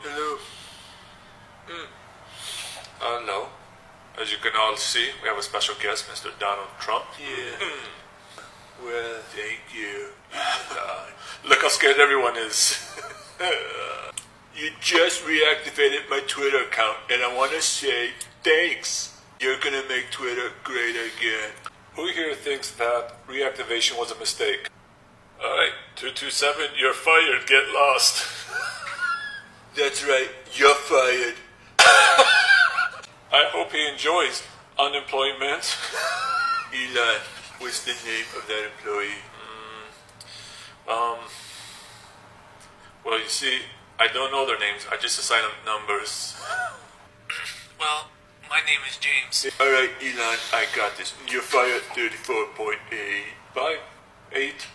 Hello. Hello. As you can all see, we have a special guest, Mr. Donald Trump. Yeah. Well, thank you. Look how scared everyone is. You just reactivated my Twitter account, and I want to say thanks. You're gonna make Twitter great again. Who here thinks that reactivation was a mistake? Alright, 227, you're fired. Get lost. That's right, you're fired. I hope he enjoys unemployment. Elon, what's the name of that employee? Well, you see, I don't know their names. I just assign them numbers. Well, my name is James. Alright, Elon, I got this. You're fired 34.8. Bye. 8.